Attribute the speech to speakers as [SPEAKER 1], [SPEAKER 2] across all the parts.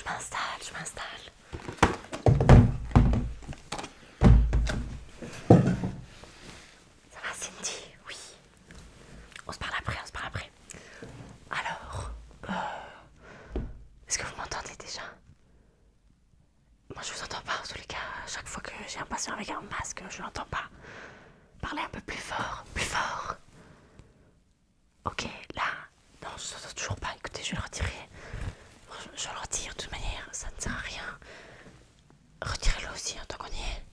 [SPEAKER 1] m'installe. Ça va Cindy? Oui. On se parle après. Alors, est-ce que vous m'entendez déjà? Moi je vous entends pas, en tous les cas, à chaque fois que j'ai un patient avec un masque, je l'entends pas. Parlez un peu plus fort, plus fort. Ok, là, non, je ne entends toujours pas, écoutez, je vais le retirer. Je le retire de toute manière, ça ne sert à rien. Retirez-le aussi, tant qu'on y est.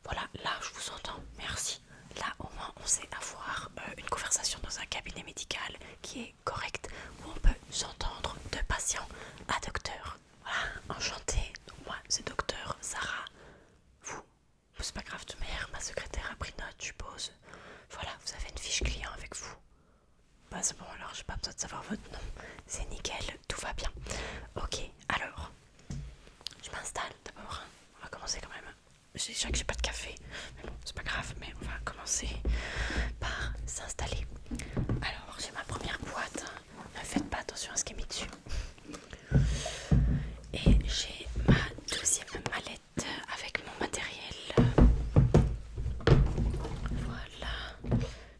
[SPEAKER 1] Voilà, là je vous entends, merci. Là au moins on sait avoir une conversation dans un cabinet médical qui est correct, où on peut s'entendre de patient à docteur. Voilà, enchanté. Donc moi c'est docteur Sarah. Vous, c'est pas grave, de toute manière ma secrétaire a pris note, je suppose. Voilà, vous avez une fiche client avec vous. Bah c'est bon, alors j'ai pas besoin de savoir votre nom. C'est nickel, tout va bien. Ok, alors je m'installe d'abord. On va commencer quand même. Je sais que j'ai pas de café, mais bon, c'est pas grave, mais on va commencer par s'installer. Alors, j'ai ma première boîte. Ne faites pas attention à ce qui est mis dessus. Et j'ai ma deuxième mallette avec mon matériel. Voilà.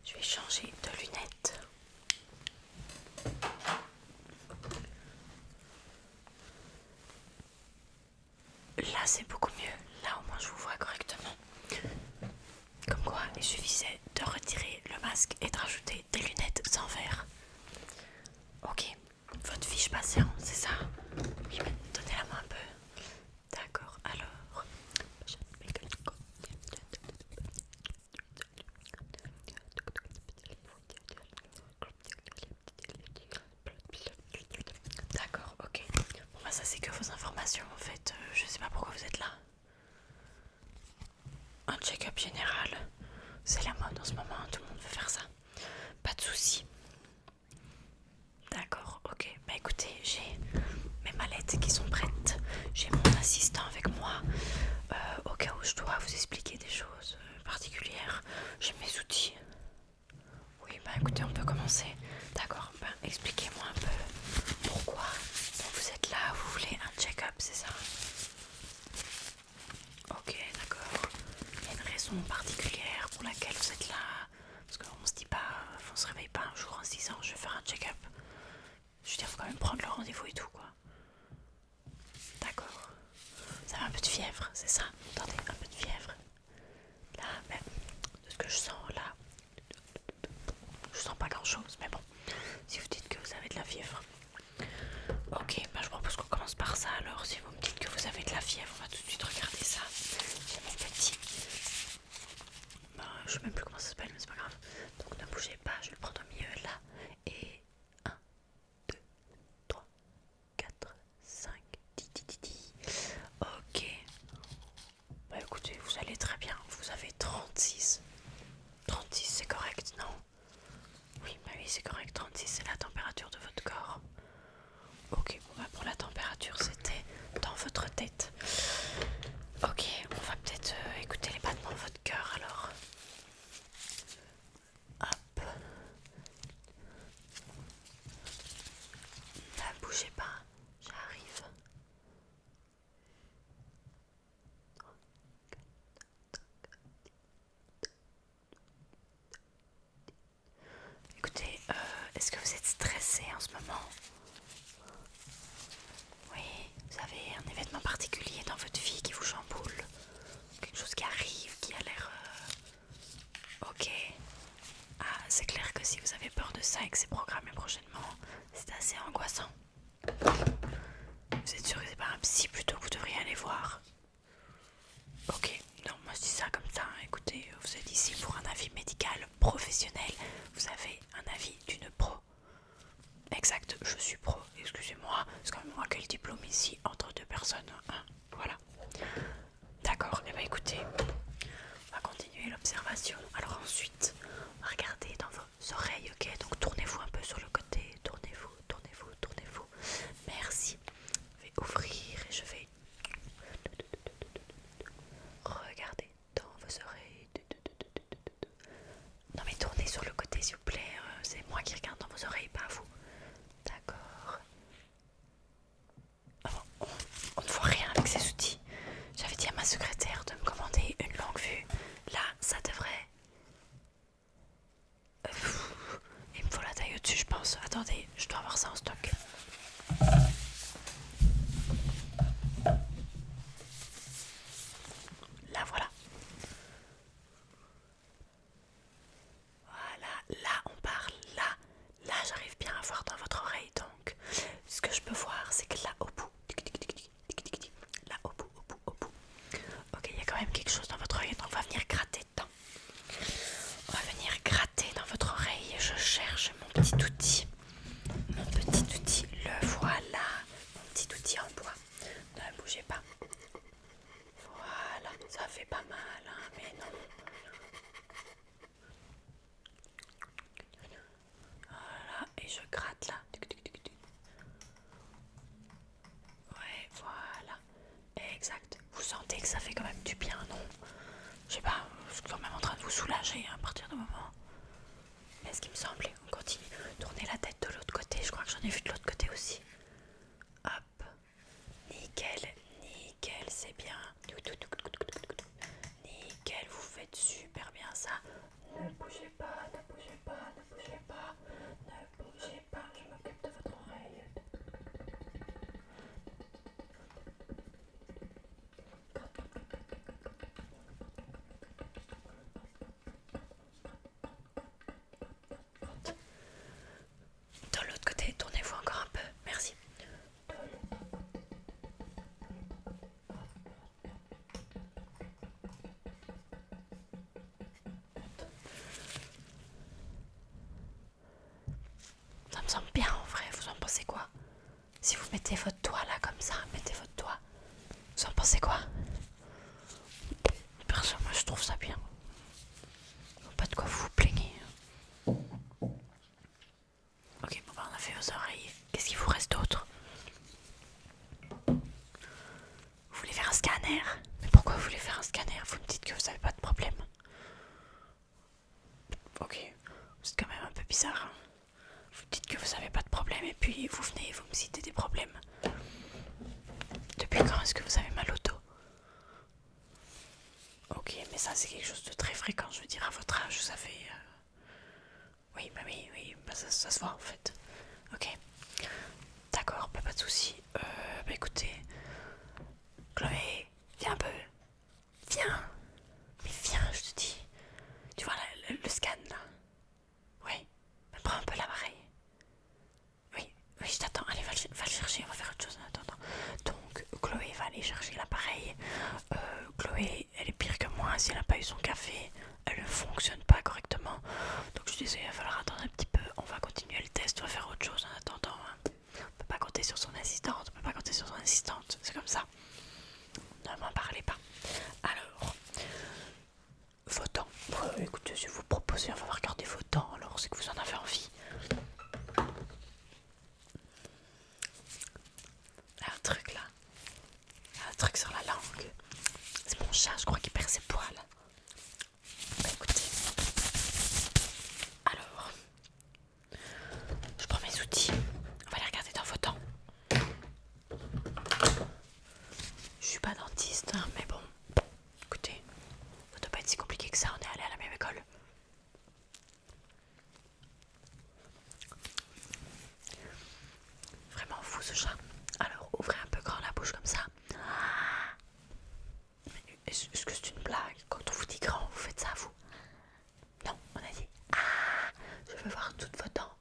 [SPEAKER 1] Je vais changer de lunettes. Là, c'est beaucoup mieux. Là, au moins, je vous vois correctement. Comme quoi, il suffisait de retirer le masque et de rajouter des lunettes sans verre. Ok, votre fiche patient, c'est ça? Oui, mais donnez-la moi un peu. D'accord, alors. D'accord, ok. Bon, bah, ça, c'est que vos informations en fait. Je sais pas pourquoi vous êtes là. Un check-up général. C'est la mode en ce moment, tout le monde veut faire ça. Pas de soucis. D'accord, ok. Bah écoutez, j'ai mes mallettes qui sont prêtes. J'ai mon assistant avec moi. Au cas où je dois vous expliquer des choses particulières, j'ai mes outils. Oui, bah écoutez, on peut commencer. D'accord, bah expliquez-moi un peu pourquoi vous êtes là, vous voulez un check-up, c'est ça? Ok, d'accord. Il y a une raison particulière pour laquelle vous êtes là? Parce qu'on se dit pas, on se réveille pas un jour en se disant je vais faire un check-up. Je veux dire, faut quand même prendre le rendez-vous et tout, quoi. D'accord. Vous avez un peu de fièvre, c'est ça? Attendez, un peu de fièvre. Là, mais de ce que je sens, là, je sens pas grand-chose, mais bon. Si vous dites que vous avez de la fièvre. Ok, bah je propose qu'on commence par ça, alors. Si vous me dites que vous avez de la fièvre, on va tout de suite regarder ça. J'ai mon petit... Bah, je sais même plus comment ça s'appelle, mais c'est pas grave. Donc ne bougez pas, je vais le prendre au milieu, là. Et... 1, 2, 3, 4, 5, 10, 10, 10, 10. Ok. Bah écoutez, vous allez très bien. Vous avez 36. 36 c'est correct, non? Oui, bah oui c'est correct. 36 c'est la température de votre corps. Ok, bon bah pour la température c'était dans votre tête. Ok, on va peut-être écouter les battements de votre cœur alors. Hop. Ne bougez pas, j'arrive. Écoutez, est-ce que vous êtes stressé en ce moment? Oui, vous avez un événement particulier dans votre vie qui vous chamboule? Quelque chose qui arrive, qui a l'air... Ok. Ah, c'est clair que si vous avez peur de ça et que c'est programmé prochainement, c'est assez angoissant. Vous êtes sûr que c'est pas un psy plutôt que vous devriez aller voir? Ok, non, moi je dis ça comme ça. Écoutez, vous êtes ici pour un avis médical professionnel. Vous avez un avis d'une pro. Exact, je suis pro, excusez-moi. C'est quand même moi qui ai le diplôme ici entre deux personnes. Hein, voilà. D'accord, et bah écoutez, on va continuer l'observation. Alors ensuite, on va regarder dans vos oreilles, ok? Donc tournez-vous un peu sur le côté. Tournez-vous, tournez-vous, tournez-vous. Merci. Je vais ouvrir et je vais regarder dans vos oreilles. Non mais tournez sur le côté s'il vous plaît. C'est moi qui regarde dans vos oreilles, pas vous. D'accord. Alors, on attendez, je dois avoir ça en stock. Là, voilà. Voilà, là, on parle, là. Là, j'arrive bien à voir dans votre oreille, donc ce que je peux voir, c'est que là, au bout, là, au bout, ok, il y a quand même quelque chose dans votre oreille, donc on va venir gratter dedans. On va venir gratter dans votre oreille. Je cherche mon petit outil. Mon petit outil, le voilà. Mon petit outil en bois. Ne bougez pas. Voilà, ça fait pas mal, hein, mais non. Voilà, et je gratte là. Ouais, voilà. Exact. Vous sentez que ça fait quand même du bien, non? Je sais pas, je suis quand même en train de vous soulager à partir du moment. Mais ce qui me semblait, on continue. Tournez la tête de l'autre côté, je crois que j'en ai vu de l'autre côté aussi. Hop. Nickel, nickel, c'est bien. Nickel, vous faites super bien ça. Ne bougez pas, ne bougez pas, ne bougez pas. Ne bougez pas, je m'occupe de votre oreille. De l'autre côté, tournez-vous encore un peu. Merci. Ça me semble bien en vrai, vous en pensez quoi? Si vous mettez votre doigt là comme ça, mettez votre doigt. Vous en pensez quoi? Perso, moi je trouve ça bien. Pas de quoi vous vous plaignez. Ok, bon bah on a fait vos oreilles. Qu'est-ce qu'il vous reste d'autre? Vous voulez faire un scanner? Mais pourquoi vous voulez faire un scanner? Vous me dites que vous avez pas de problème. Ok, c'est quand même un peu bizarre. Hein. Vous dites que vous avez pas de problème et puis vous venez et vous me citez des problèmes. Depuis quand est-ce que vous avez mal au dos? Ok, mais ça c'est quelque chose de très fréquent, je veux dire, à votre âge, vous savez. Oui, bah ça se voit en fait. Ok, d'accord, bah, pas de soucis. Bah écoutez, Chloé, viens un peu. Viens. Mais viens, je te dis. Tu vois le scan là? Oui, bah, prends un peu l'appareil. Oui, je t'attends. Allez, va le chercher, on va faire autre chose en attendant. Donc, Chloé va aller chercher l'appareil. Chloé, elle est pire que moi. Si elle n'a pas eu son café, elle ne fonctionne pas correctement. Donc, je disais, il va falloir attendre un petit peu. On va continuer le test, on va faire autre chose en attendant. Hein. On peut pas compter sur son assistante. C'est comme ça. Ne m'en parlez pas. Alors, vos dents. Écoutez, si vous proposez, on va regarder vos dents. Alors, c'est que vous en avez envie. Un truc là. Un truc sur la langue. C'est mon chat, je crois qu'il perd ses poils. Bah écoutez. Alors, je prends mes outils. On va les regarder dans vos dents. Je suis pas dentiste, hein, mais bon. Écoutez, ça doit pas être si compliqué que ça, on est allé à la même école. Vraiment fou ce chat. Alors, ouvrez un peu grand la bouche comme ça. Est-ce que c'est une blague? Quand on vous dit grand, vous faites ça vous? Non, on a dit ah. Je veux voir toutes vos dents.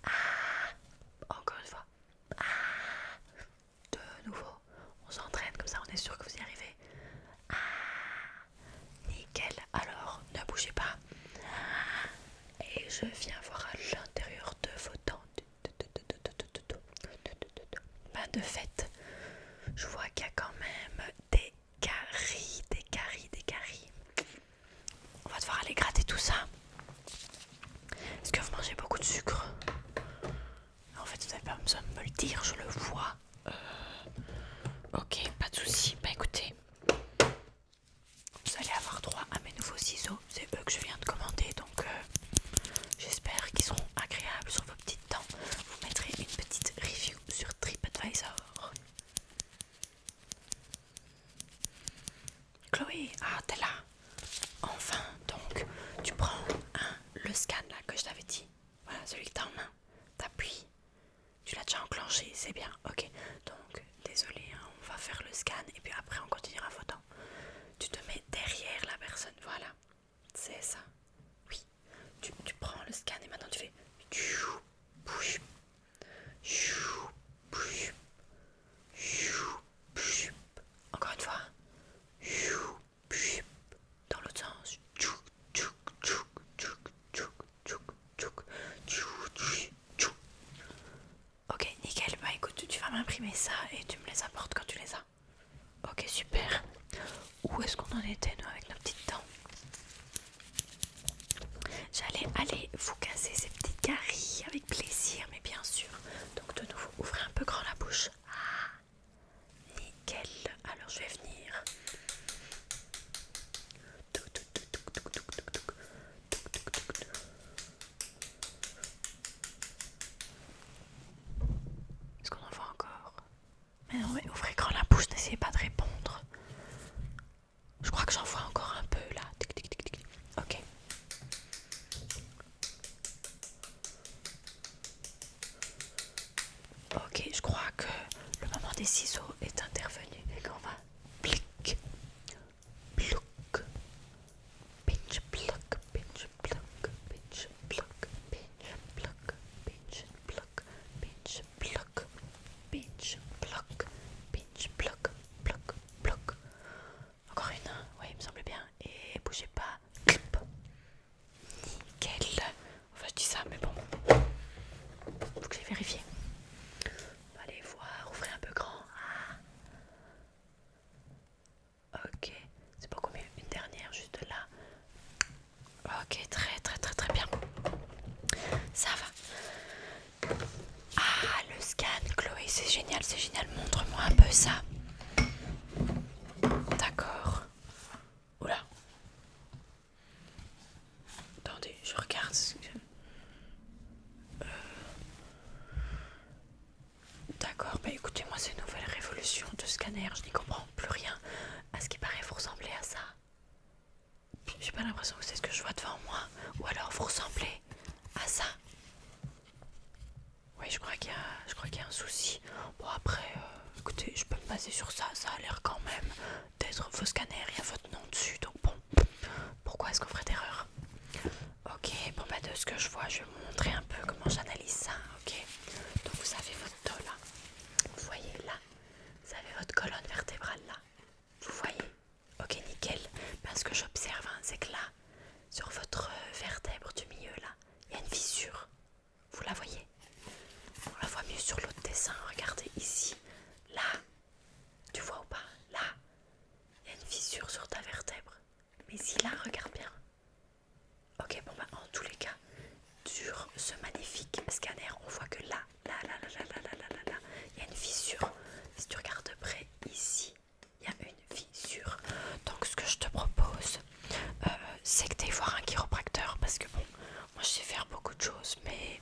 [SPEAKER 1] Ah. Encore une fois. Ah. De nouveau. On s'entraîne comme ça, on est sûr que vous y arrivez. Ah. Nickel. Alors, ne bougez pas. Et je viens voir à l'intérieur de vos dents. Ben de fait, je vois qu'il y a quand même des caries. On va devoir aller gratter tout ça. Est-ce que vous mangez beaucoup de sucre? En fait, vous n'avez pas besoin de me le dire, je le vois. Ok, pas de soucis. Bah écoutez, vous allez avoir droit à mes nouveaux ciseaux. C'est eux que je viens de commander, donc j'espère qu'ils seront agréables sur vos petites dents. Vous mettrez une petite review sur TripAdvisor. Chloé, ah t'es là. Enfin, donc tu prends le scan là que je t'avais dit. Voilà, celui que t'as en main. T'appuies déjà enclenché, c'est bien. Ok, donc désolé, hein, on va faire le scan et puis après on continuera photant. Tu te mets derrière la personne, voilà, c'est ça. Oui, tu prends le scan et maintenant tu fais encore une fois. Dans l'autre sens. Ok, nickel. Bah écoute, tu vas m'imprimer ça et tu me les apportes quand tu les as. Ok, super. Où est-ce qu'on en était, nous, avec nos petites dents? J'allais aller vous casser ces petites caries avec plaisir, mais bien sûr. Donc de nouveau, ouvrez un peu grand la bouche. Ah, nickel. Alors je vais venir. Est-ce qu'on en voit encore? Mais non, mais ouvrez grand la bouche, n'essayez pas de répondre. Je crois que j'en vois encore un peu là. Tic, tic, tic, tic. Ok. Ok, je crois que le moment des ciseaux est intervenu et qu'on va plic, plouc, pinch, ploc, pinch, ploc, pinch, ploc, pinch, ploc, pinch, ploc, pinch, ploc, pinch, ploc, pinch, ploc, ploc, ploc. Encore une, oui, il me semble bien. Et bougez pas. Clip. Nickel. Enfin, je dis ça, mais bon. Faut que j'ai vérifié. On va aller voir, ouvrez un peu grand. Ah. Ok, c'est beaucoup mieux. Une dernière, juste là. Ok, très très très très bien. Ça va. Ah, le scan, Chloé, c'est génial, c'est génial. Montre-moi un peu ça. D'accord. Oula. Attendez, je regarde. D'accord, bah écoutez, moi c'est une nouvelle révolution de scanner, je n'y comprends plus rien. À ce qui paraît, vous ressemblez à ça. J'ai pas l'impression que c'est ce que je vois devant moi. Ou alors vous ressemblez à ça. Oui, je crois qu'il y a un souci. Bon après, écoutez, je peux me baser sur ça. Ça a l'air quand même d'être vos scanners. Il y a votre nom dessus, donc bon. Pourquoi est-ce qu'on ferait d'erreur? Ok, bon bah de ce que je vois, je vais vous montrer un peu comment j'analyse ça. Ok. Donc vous avez votre dos là. Vous voyez là. Vous avez votre colonne vertébrale là. Vous voyez? Ok, nickel. Ben, ce que j'observe, hein, c'est que là, sur votre vertèbre du milieu là, il y a une fissure. Vous la voyez? On la voit mieux sur l'autre dessin. Regardez ici. Là. Tu vois ou pas? Là. Il y a une fissure sur ta vertèbre. Mais ici, là, regarde bien. Ok, bon bah en tous les cas, sur ce magnifique scanner, on voit que là, il y a une fissure. Si tu regardes de près, ici, il y a une fissure. Donc ce que je te propose, c'est que tu ailles voir un chiropracteur. Parce que bon, moi je sais faire beaucoup de choses, mais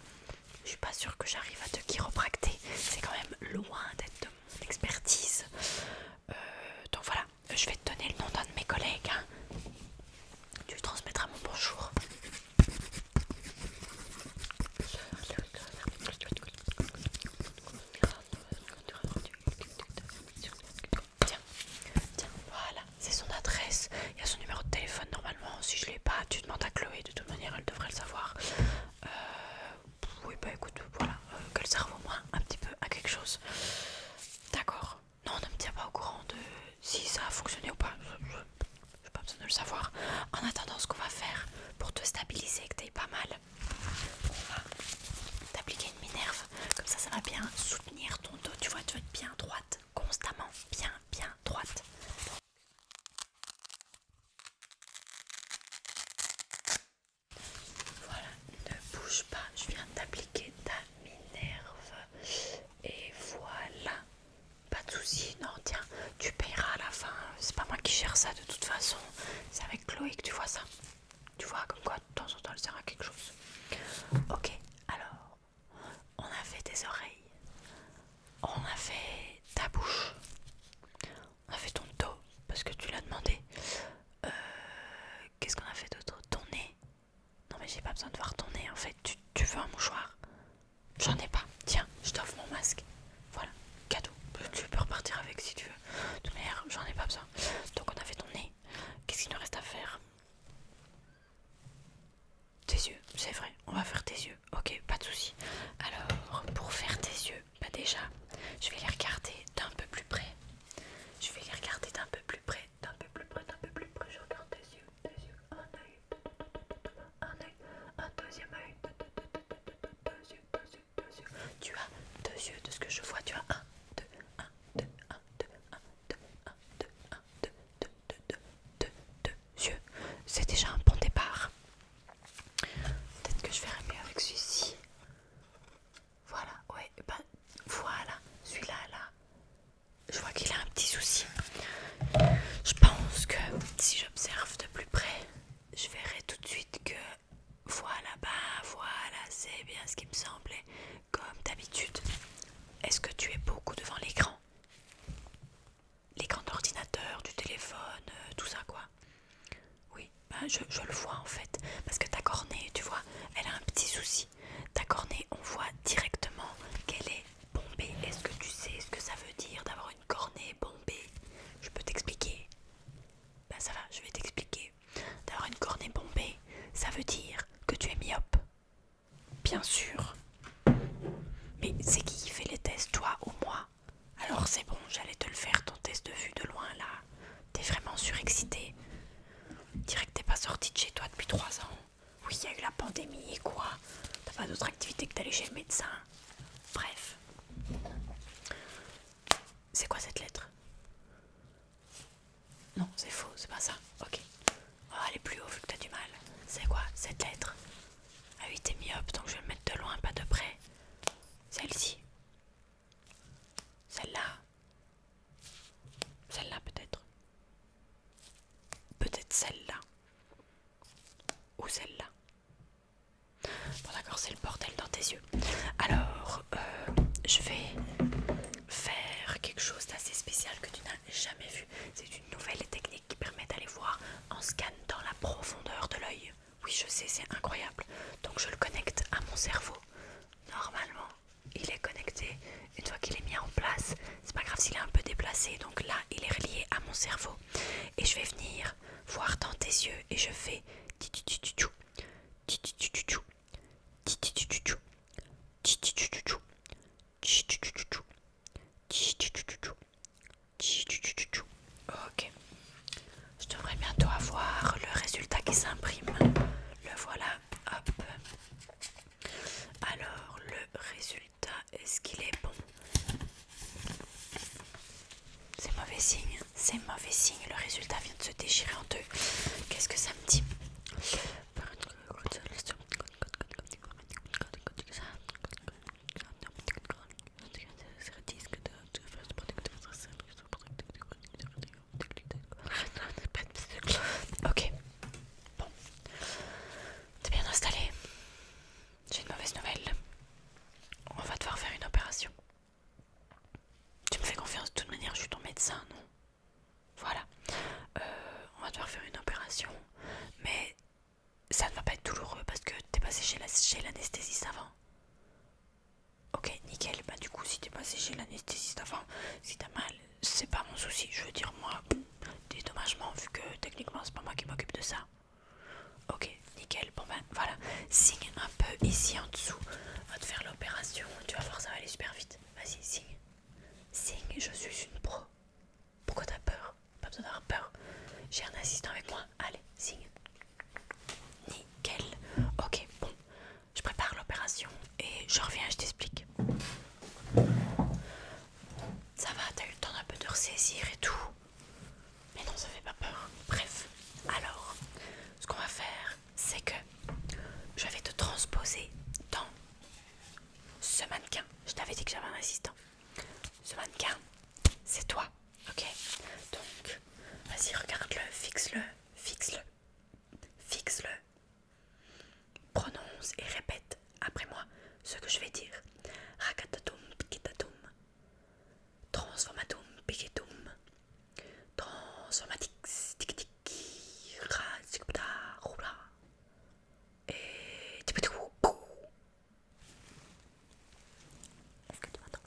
[SPEAKER 1] je suis pas sûre que j'arrive à te chiropracter. C'est quand même loin d'être de mon expertise. Donc voilà, je vais te donner le nom d'un de mes collègues. Hein. Tu lui transmettras mon bonjour. Tiens, voilà, c'est son adresse. Il y a son numéro de téléphone normalement. Si je l'ai pas, tu demandes à Chloé. De toute manière, elle devrait le savoir. Oui, bah écoute, voilà, qu'elle serve au moins un petit peu à quelque chose. D'accord. Non, ne me tiens pas au courant de si ça a fonctionné ou pas. Je n'ai pas besoin de le savoir. En attendant, ce qu'on va faire pour te stabiliser et que t'aies pas mal, on va t'appliquer une minerve. Comme ça va bien soutenir ton dos. Tu vois, tu vas être bien droite, constamment, bien droite. Voilà, ne bouge pas, je viens d'appliquer ta minerve. Et voilà, pas de soucis, non, tiens, tu payeras à la fin. C'est pas moi qui gère ça de toute façon. C'est avec Chloé que tu vois ça. Tu vois, comme quoi de temps en temps elle sert à quelque chose. Ok, alors, on a fait tes oreilles, on a fait ta bouche, on a fait ton dos parce que tu l'as demandé. Qu'est-ce qu'on a fait d'autre? Ton nez. Non mais j'ai pas besoin de voir ton nez en fait. Tu veux un mouchoir? J'en ai pas. Tiens, je t'offre mon masque. Voilà, cadeau. Tu peux repartir avec si tu veux. De toute manière, j'en ai pas besoin. Donc on a fait ton nez. Qu'est-ce qu'il nous reste à faire? Tes yeux, c'est vrai, on va faire tes yeux. Ok, pas de souci. Alors, pour faire tes yeux, bah déjà, je vais les regarder d'un peu plus près. Je vais les regarder d'un peu plus près, d'un peu plus près, d'un peu plus près. Je regarde tes yeux, un œil, un deuxième œil, deux yeux, deux yeux, deux yeux. Tu as deux yeux de ce que je vois. Tu as un, deux, un, deux, un, deux, un, deux, un, deux, un, deux, deux, deux, deux, deux, deux yeux. C'est déjà un bon départ. Peut-être que je verrai mieux avec celui-ci. Voilà, ouais, bah voilà, celui-là, là. Je vois qu'il a un petit souci. Je pense que si j'observe de plus près, je verrai tout de suite que voilà, bah voilà, c'est bien ce qui me semblait. Comme d'habitude. Est-ce que tu es beaucoup devant l'écran? L'écran d'ordinateur, du téléphone, tout ça quoi. Oui, bah je le vois en fait. Parce que ta cornée, tu vois, elle a un petit souci. Ta cornée, on voit directement qu'elle est bombée. Est-ce que tu sais ce que ça veut dire d'avoir une cornée bombée? Je peux t'expliquer. Bah ça va, je vais t'expliquer. D'avoir une cornée bombée, ça veut dire que tu es myope. Bien sûr. Mais c'est qui fait les tests, toi ou moi? Alors c'est bon, j'allais te le faire, ton test de vue de loin là. T'es vraiment surexcité. Dirais que t'es pas sorti de chez toi depuis 3 ans. Oui, il y a eu la pandémie et quoi. T'as pas d'autre activité que d'aller chez le médecin. Bref. C'est quoi cette lettre? Non, c'est faux, c'est pas ça. Ok. On va aller plus haut vu que t'as du mal. C'est quoi cette lettre? Ah oui, t'es myope, donc je vais le mettre de loin, pas de près. Celle-ci. Celle-là. Celle-là peut-être. Peut-être celle-là. Ou celle-là. Bon d'accord, c'est le bordel dans tes yeux. Alors, je vais faire quelque chose d'assez spécial que tu n'as jamais vu. C'est une nouvelle technique qui permet d'aller voir en scan dans la profondeur de l'œil. Oui, je sais, c'est incroyable. Donc je le connecte à mon cerveau. Normalement, il est connecté. Une fois qu'il est mis en place, c'est pas grave s'il est un peu déplacé. Donc là, il est relié à mon cerveau. Et je vais venir voir dans tes yeux et je fais ok, je devrais bientôt avoir le résultat qui s'imprime. Le voilà, hop. Alors, le résultat, est-ce qu'il est bon? C'est mauvais signe, c'est mauvais signe. Le résultat vient de se déchirer en deux. Qu'est-ce que ça me dit? Ok, bon, t'es bien installé. J'ai une mauvaise nouvelle. On va devoir faire une opération. Tu me fais confiance, de toute manière, je suis ton médecin, non? Voilà. On va devoir faire une opération, mais ça ne va pas être douloureux parce que t'es passé chez l'anesthésiste avant. Ok, nickel. Bah du coup, si t'es passé chez l'anesthésiste avant, si t'as mal, c'est pas mon souci. Je veux dire, moi, dédommagement, vu que techniquement, c'est pas moi qui m'occupe de ça. Ok, nickel. Bon ben, voilà. Signe un peu ici en dessous. On va te faire l'opération. Tu vas voir, ça va aller super vite. Vas-y, signe. Signe, je suis une pro. Pourquoi t'as peur? Pas besoin d'avoir peur. J'ai un assistant avec moi. Allez, signe. Nickel. Ok, bon. Je prépare l'opération et je reviens, je t'explique. Ça va, t'as eu le temps d'un peu de ressaisir et tout. Mais non, ça fait pas peur. Bref, alors, ce qu'on va faire, c'est que je vais te transposer dans ce mannequin. Je t'avais dit que j'avais un assistant. Ce mannequin, c'est toi, ok? Donc, vas-y, regarde-le, fixe-le, fixe-le, fixe-le. Prononce et répète après moi ce que je vais dire. Rakatatum, piketatum. Transformatum, piketum. Transformatix, tik tik. Ra, tikpta, roula. Et tipitou. Est-ce que tu m'entends?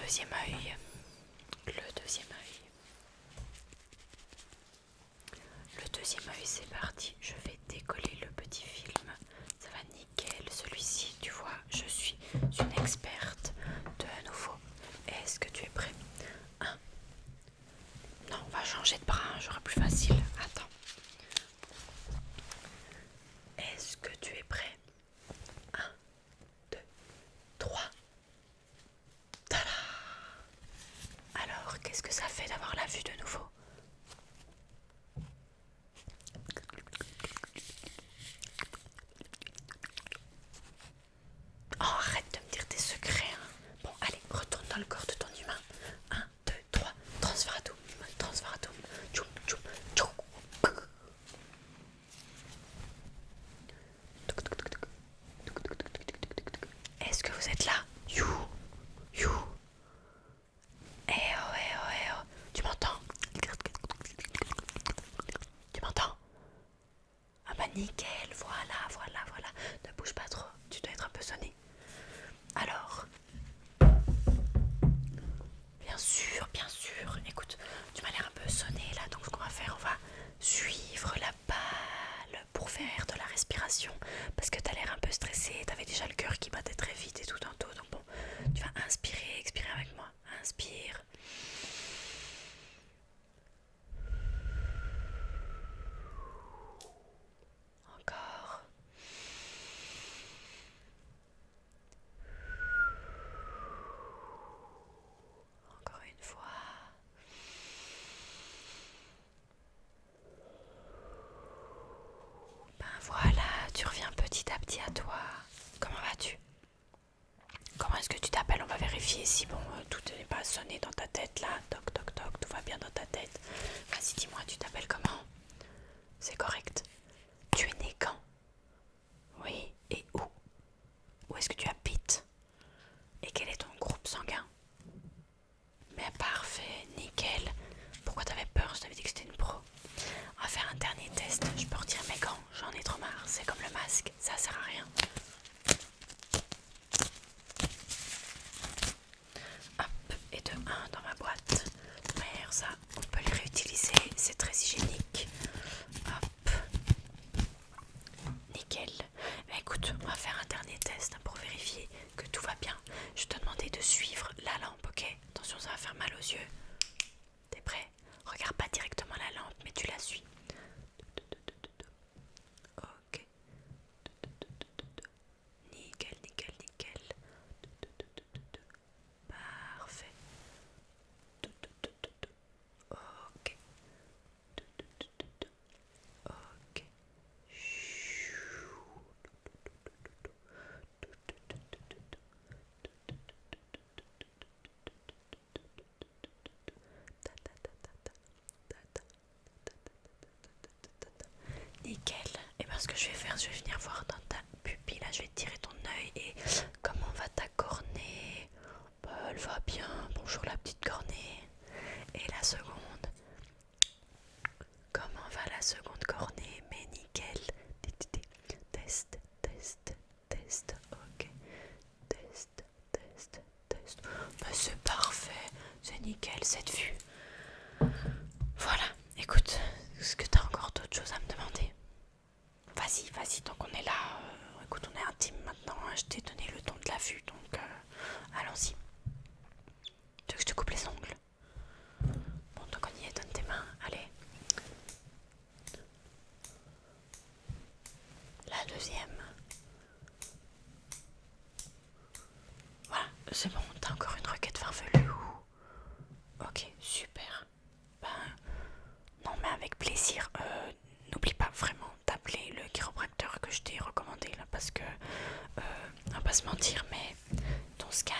[SPEAKER 1] deuxième œil. Le deuxième œil. Le deuxième œil, c'est parti. Je vais décoller le petit film. Ça va nickel. Celui-ci, tu vois, je suis une experte. De nouveau. Est-ce que tu es prêt? Non, on va changer de bras, j'aurai plus facile. Attends. Est-ce que tu es prêt? 1, 2, 3. Tada! Alors, qu'est-ce que ça fait d'avoir la vue de nouveau? Oh, arrête de me dire tes secrets. Hein. Bon, allez, retourne dans le corps de ton humain. 1, 2, 3. Transferatum. Transferatum. Tchoum, tchoum, tchoum. Est-ce que vous êtes là? You. You. Eh oh, eh oh, eh oh. Tu m'entends? Tu m'entends? Ah bah nickel, voilà, voilà, voilà. Ne bouge pas trop, tu dois être un peu sonné. Alors, bien sûr, écoute, tu m'as l'air un peu sonné là, donc ce qu'on va faire, on va suivre la balle pour faire de la respiration. Parce que t'as l'air un peu stressé, t'avais déjà le cœur qui battait très vite et tout tantôt. Donc bon, tu vas inspirer, expirer avec moi. Inspire. Encore. Encore une fois. Ben voilà, tu reviens petit à petit à toi. Comment vas-tu? Comment est-ce que tu t'appelles? On va vérifier si bon, tout n'est pas sonné dans ta tête là. Toc toc toc, tout va bien dans ta tête. Vas-y, dis-moi, tu t'appelles comment? C'est correct. Tu es né quand? Oui, et où? Où est-ce que tu habites? Et quel est ton groupe sanguin? Mais parfait, nickel. Pourquoi t'avais peur? Je t'avais dit que c'était une pro. On va faire un dernier test. Je peux retirer mes gants, j'en ai trop marre. C'est comme le masque, ça sert à rien. Hop, et de 1 dans ma boîte. Merde, ça, on peut les réutiliser, c'est très hygiénique. Hop. Nickel. Mais écoute, on va faire un dernier test pour vérifier que tout va bien. Je te demandais de suivre la lampe, ok? Attention, ça va faire mal aux yeux. T'es prêt? Regarde pas directement la lampe, mais tu la suis. Ok. Nickel, nickel, nickel. Parfait. Ok. Ok. Nickel. Et bien ce que je vais faire, je vais venir voir dans ta pupille. Là, je vais tirer ton œil. Et comment va ta cornée? Bah, elle va bien. Bonjour la petite cornée. Et la seconde? Comment va la seconde cornée? Mais nickel. Test, test, test. Ok. Test, test, test. Mais c'est parfait. C'est nickel cette vue. Voilà. Écoute, est-ce que t'as encore d'autres choses à me demander? Vas-y, vas-y, tant qu'on est là, écoute, on est intime maintenant, hein, je t'ai donné le don de la vue, donc allons-y. Tu veux que je te coupe les ongles? Bon, tant qu'on y est, donne tes mains, allez. La deuxième. Voilà, c'est bon, t'as encore une requête farfelue ou... Ok, super. Ben, non mais avec plaisir, n'oublie pas vraiment d'appeler le chiropracteur que je t'ai recommandé là parce que, on va pas se mentir, mais ton scan,